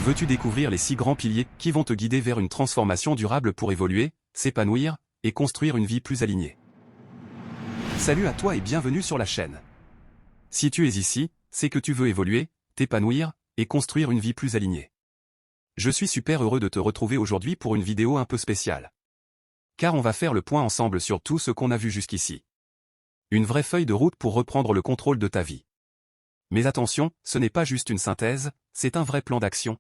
Veux-tu découvrir les 6 grands piliers qui vont te guider vers une transformation durable pour évoluer, s'épanouir et construire une vie plus alignée? Salut à toi et bienvenue sur la chaîne. Si tu es ici, c'est que tu veux évoluer, t'épanouir et construire une vie plus alignée. Je suis super heureux de te retrouver aujourd'hui pour une vidéo un peu spéciale. Car on va faire le point ensemble sur tout ce qu'on a vu jusqu'ici. Une vraie feuille de route pour reprendre le contrôle de ta vie. Mais attention, ce n'est pas juste une synthèse, c'est un vrai plan d'action.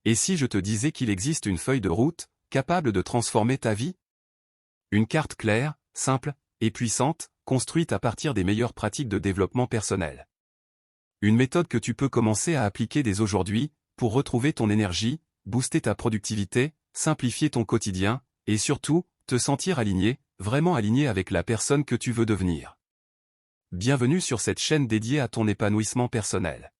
Et si je te disais qu'il existe une feuille de route, capable de transformer ta vie? Une carte claire, simple et puissante, construite à partir des meilleures pratiques de développement personnel. Une méthode que tu peux commencer à appliquer dès aujourd'hui, pour retrouver ton énergie, booster ta productivité, simplifier ton quotidien, et surtout, te sentir aligné, vraiment aligné avec la personne que tu veux devenir. Bienvenue sur cette chaîne dédiée à ton épanouissement personnel.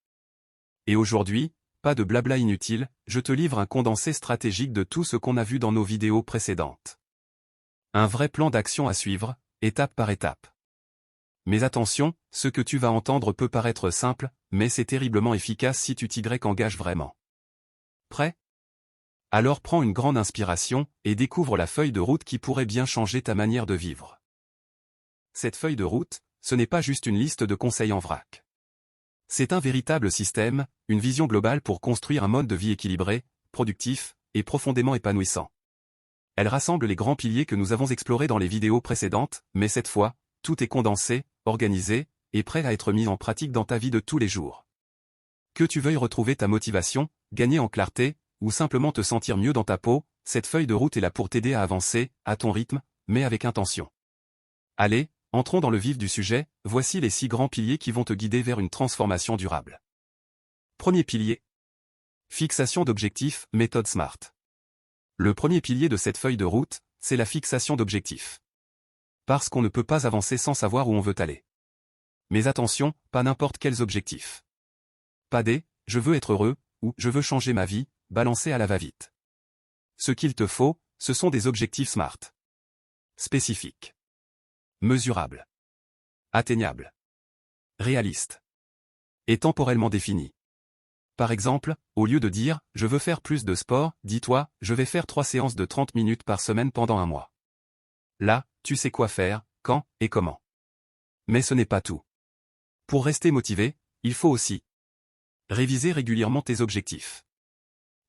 Et aujourd'hui, pas de blabla inutile, je te livre un condensé stratégique de tout ce qu'on a vu dans nos vidéos précédentes. Un vrai plan d'action à suivre, étape par étape. Mais attention, ce que tu vas entendre peut paraître simple, mais c'est terriblement efficace si tu t'y engages vraiment. Prêt? Alors prends une grande inspiration, et découvre la feuille de route qui pourrait bien changer ta manière de vivre. Cette feuille de route, ce n'est pas juste une liste de conseils en vrac. C'est un véritable système, une vision globale pour construire un mode de vie équilibré, productif, et profondément épanouissant. Elle rassemble les grands piliers que nous avons explorés dans les vidéos précédentes, mais cette fois, tout est condensé, organisé, et prêt à être mis en pratique dans ta vie de tous les jours. Que tu veuilles retrouver ta motivation, gagner en clarté, ou simplement te sentir mieux dans ta peau, cette feuille de route est là pour t'aider à avancer, à ton rythme, mais avec intention. Allez, entrons dans le vif du sujet, voici les 6 grands piliers qui vont te guider vers une transformation durable. Premier pilier. Fixation d'objectifs, méthode SMART. Le premier pilier de cette feuille de route, c'est la fixation d'objectifs. Parce qu'on ne peut pas avancer sans savoir où on veut aller. Mais attention, pas n'importe quels objectifs. Pas des « je veux être heureux » ou « je veux changer ma vie », balancés à la va-vite. Ce qu'il te faut, ce sont des objectifs SMART. Spécifiques. Mesurables. Atteignables. Réalistes. Et temporellement définis. Par exemple, au lieu de dire « je veux faire plus de sport », dis-toi « je vais faire 3 séances de 30 minutes par semaine pendant un mois ». Là, tu sais quoi faire, quand et comment. Mais ce n'est pas tout. Pour rester motivé, il faut aussi réviser régulièrement tes objectifs.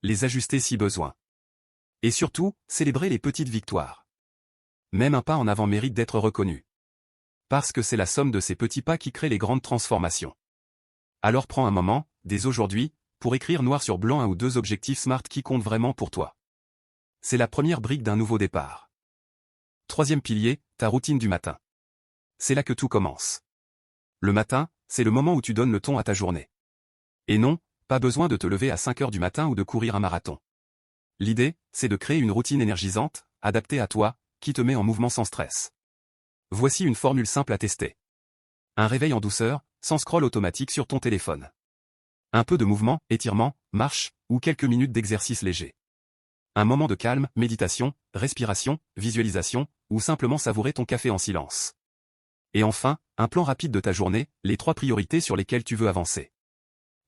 Les ajuster si besoin. Et surtout, célébrer les petites victoires. Même un pas en avant mérite d'être reconnu. Parce que c'est la somme de ces petits pas qui crée les grandes transformations. Alors prends un moment, dès aujourd'hui, pour écrire noir sur blanc 1 ou 2 objectifs SMART qui comptent vraiment pour toi. C'est la première brique d'un nouveau départ. Troisième pilier, ta routine du matin. C'est là que tout commence. Le matin, c'est le moment où tu donnes le ton à ta journée. Et non, pas besoin de te lever à 5 heures du matin ou de courir un marathon. L'idée, c'est de créer une routine énergisante, adaptée à toi, qui te met en mouvement sans stress. Voici une formule simple à tester. Un réveil en douceur, sans scroll automatique sur ton téléphone. Un peu de mouvement, étirement, marche, ou quelques minutes d'exercice léger. Un moment de calme, méditation, respiration, visualisation, ou simplement savourer ton café en silence. Et enfin, un plan rapide de ta journée, les 3 priorités sur lesquelles tu veux avancer.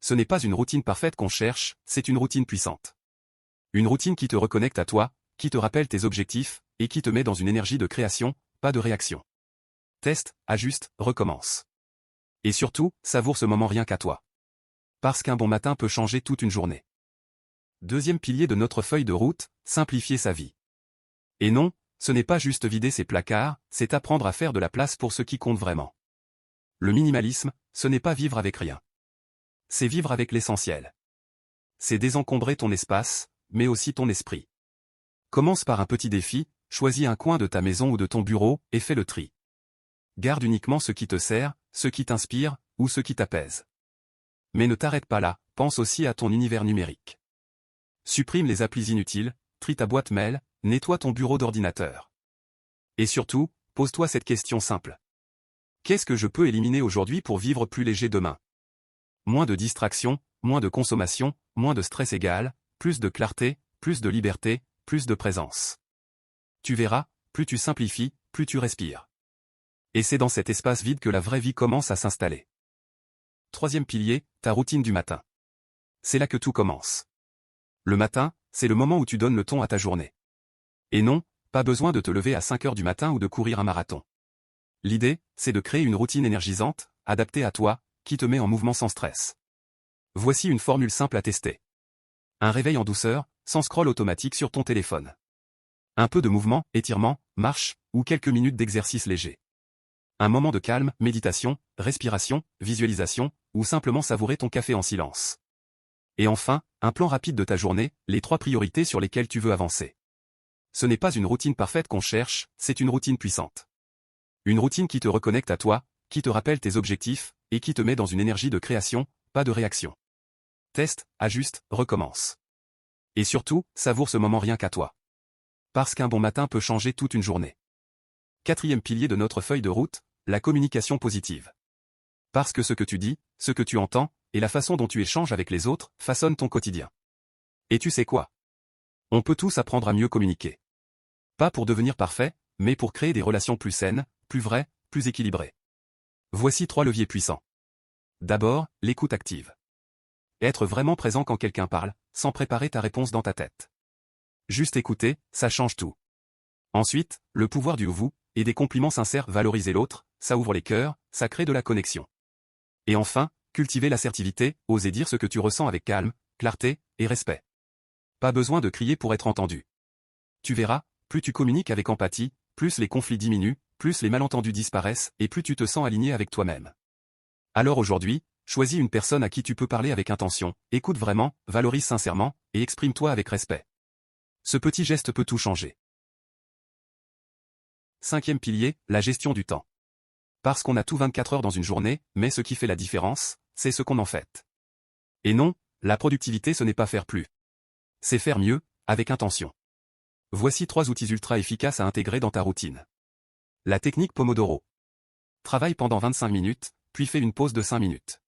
Ce n'est pas une routine parfaite qu'on cherche, c'est une routine puissante. Une routine qui te reconnecte à toi, qui te rappelle tes objectifs, et qui te met dans une énergie de création, pas de réaction. Teste, ajuste, recommence. Et surtout, savoure ce moment rien qu'à toi. Parce qu'un bon matin peut changer toute une journée. Deuxième pilier de notre feuille de route, simplifier sa vie. Et non, ce n'est pas juste vider ses placards, c'est apprendre à faire de la place pour ce qui compte vraiment. Le minimalisme, ce n'est pas vivre avec rien. C'est vivre avec l'essentiel. C'est désencombrer ton espace, mais aussi ton esprit. Commence par un petit défi, choisis un coin de ta maison ou de ton bureau, et fais le tri. Garde uniquement ce qui te sert, ce qui t'inspire, ou ce qui t'apaise. Mais ne t'arrête pas là, pense aussi à ton univers numérique. Supprime les applis inutiles, trie ta boîte mail, nettoie ton bureau d'ordinateur. Et surtout, pose-toi cette question simple. Qu'est-ce que je peux éliminer aujourd'hui pour vivre plus léger demain? Moins de distractions, moins de consommation, moins de stress égal, plus de clarté, plus de liberté, plus de présence. Tu verras, plus tu simplifies, plus tu respires. Et c'est dans cet espace vide que la vraie vie commence à s'installer. Troisième pilier, ta routine du matin. C'est là que tout commence. Le matin, c'est le moment où tu donnes le ton à ta journée. Et non, pas besoin de te lever à 5 heures du matin ou de courir un marathon. L'idée, c'est de créer une routine énergisante, adaptée à toi, qui te met en mouvement sans stress. Voici une formule simple à tester. Un réveil en douceur, sans scroll automatique sur ton téléphone. Un peu de mouvement, étirement, marche, ou quelques minutes d'exercice léger. Un moment de calme, méditation, respiration, visualisation, ou simplement savourer ton café en silence. Et enfin, un plan rapide de ta journée, les 3 priorités sur lesquelles tu veux avancer. Ce n'est pas une routine parfaite qu'on cherche, c'est une routine puissante. Une routine qui te reconnecte à toi, qui te rappelle tes objectifs, et qui te met dans une énergie de création, pas de réaction. Teste, ajuste, recommence. Et surtout, savoure ce moment rien qu'à toi. Parce qu'un bon matin peut changer toute une journée. 4e pilier de notre feuille de route, la communication positive. Parce que ce que tu dis, ce que tu entends, et la façon dont tu échanges avec les autres, façonnent ton quotidien. Et tu sais quoi? On peut tous apprendre à mieux communiquer. Pas pour devenir parfait, mais pour créer des relations plus saines, plus vraies, plus équilibrées. Voici 3 leviers puissants. D'abord, l'écoute active. Être vraiment présent quand quelqu'un parle, sans préparer ta réponse dans ta tête. Juste écouter, ça change tout. Ensuite, le pouvoir du vous, et des compliments sincères. Valoriser l'autre, ça ouvre les cœurs, ça crée de la connexion. Et enfin, cultiver l'assertivité, oser dire ce que tu ressens avec calme, clarté, et respect. Pas besoin de crier pour être entendu. Tu verras, plus tu communiques avec empathie, plus les conflits diminuent, plus les malentendus disparaissent, et plus tu te sens aligné avec toi-même. Alors aujourd'hui, choisis une personne à qui tu peux parler avec intention, écoute vraiment, valorise sincèrement, et exprime-toi avec respect. Ce petit geste peut tout changer. 5e pilier, la gestion du temps. Parce qu'on a tout 24 heures dans une journée, mais ce qui fait la différence, c'est ce qu'on en fait. Et non, la productivité ce n'est pas faire plus. C'est faire mieux, avec intention. Voici 3 outils ultra efficaces à intégrer dans ta routine. La technique Pomodoro. Travaille pendant 25 minutes, puis fais une pause de 5 minutes.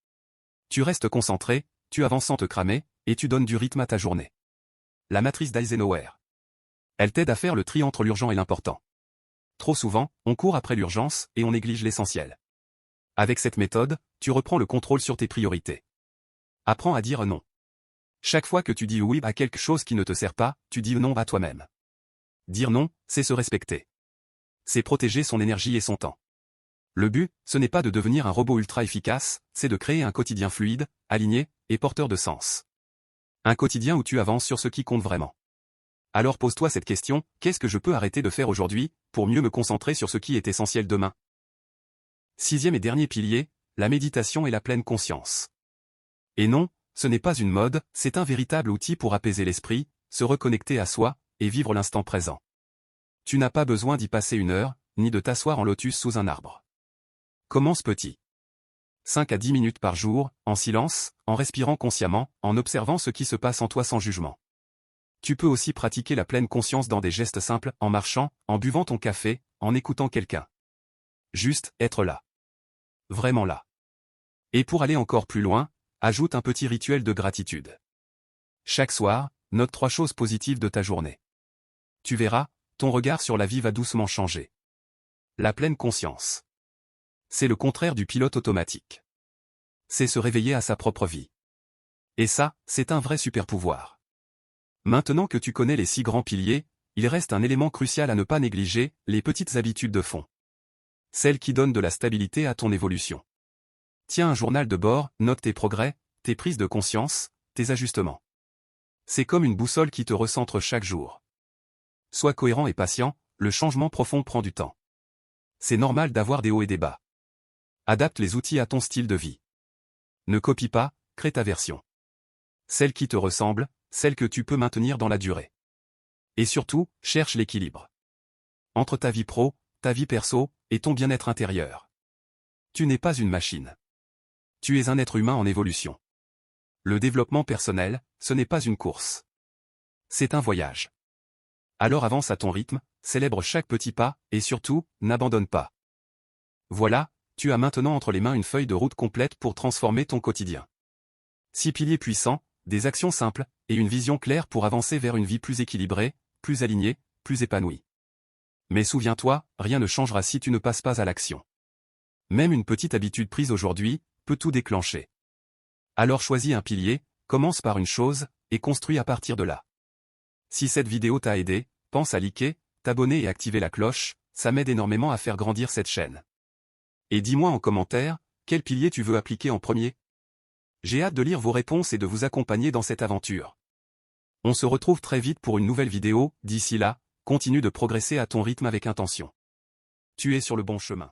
Tu restes concentré, tu avances sans te cramer, et tu donnes du rythme à ta journée. La matrice d'Eisenhower. Elle t'aide à faire le tri entre l'urgent et l'important. Trop souvent, on court après l'urgence et on néglige l'essentiel. Avec cette méthode, tu reprends le contrôle sur tes priorités. Apprends à dire non. Chaque fois que tu dis oui à quelque chose qui ne te sert pas, tu dis non à toi-même. Dire non, c'est se respecter. C'est protéger son énergie et son temps. Le but, ce n'est pas de devenir un robot ultra efficace, c'est de créer un quotidien fluide, aligné, et porteur de sens. Un quotidien où tu avances sur ce qui compte vraiment. Alors pose-toi cette question, qu'est-ce que je peux arrêter de faire aujourd'hui, pour mieux me concentrer sur ce qui est essentiel demain? 6e et dernier pilier, la méditation et la pleine conscience. Et non, ce n'est pas une mode, c'est un véritable outil pour apaiser l'esprit, se reconnecter à soi, et vivre l'instant présent. Tu n'as pas besoin d'y passer 1 heure, ni de t'asseoir en lotus sous un arbre. Commence petit. 5 à 10 minutes par jour, en silence, en respirant consciemment, en observant ce qui se passe en toi sans jugement. Tu peux aussi pratiquer la pleine conscience dans des gestes simples, en marchant, en buvant ton café, en écoutant quelqu'un. Juste, être là. Vraiment là. Et pour aller encore plus loin, ajoute un petit rituel de gratitude. Chaque soir, note 3 choses positives de ta journée. Tu verras, ton regard sur la vie va doucement changer. La pleine conscience. C'est le contraire du pilote automatique. C'est se réveiller à sa propre vie. Et ça, c'est un vrai super pouvoir. Maintenant que tu connais les 6 grands piliers, il reste un élément crucial à ne pas négliger, les petites habitudes de fond. Celles qui donnent de la stabilité à ton évolution. Tiens un journal de bord, note tes progrès, tes prises de conscience, tes ajustements. C'est comme une boussole qui te recentre chaque jour. Sois cohérent et patient, le changement profond prend du temps. C'est normal d'avoir des hauts et des bas. Adapte les outils à ton style de vie. Ne copie pas, crée ta version. Celle qui te ressemble, celle que tu peux maintenir dans la durée. Et surtout, cherche l'équilibre. Entre ta vie pro, ta vie perso, et ton bien-être intérieur. Tu n'es pas une machine. Tu es un être humain en évolution. Le développement personnel, ce n'est pas une course. C'est un voyage. Alors avance à ton rythme, célèbre chaque petit pas, et surtout, n'abandonne pas. Voilà, tu as maintenant entre les mains une feuille de route complète pour transformer ton quotidien. 6 piliers puissants, des actions simples, et une vision claire pour avancer vers une vie plus équilibrée, plus alignée, plus épanouie. Mais souviens-toi, rien ne changera si tu ne passes pas à l'action. Même une petite habitude prise aujourd'hui, peut tout déclencher. Alors choisis un pilier, commence par une chose, et construis à partir de là. Si cette vidéo t'a aidé, pense à liker, t'abonner et activer la cloche, ça m'aide énormément à faire grandir cette chaîne. Et dis-moi en commentaire, quel pilier tu veux appliquer en premier? J'ai hâte de lire vos réponses et de vous accompagner dans cette aventure. On se retrouve très vite pour une nouvelle vidéo, d'ici là, continue de progresser à ton rythme avec intention. Tu es sur le bon chemin.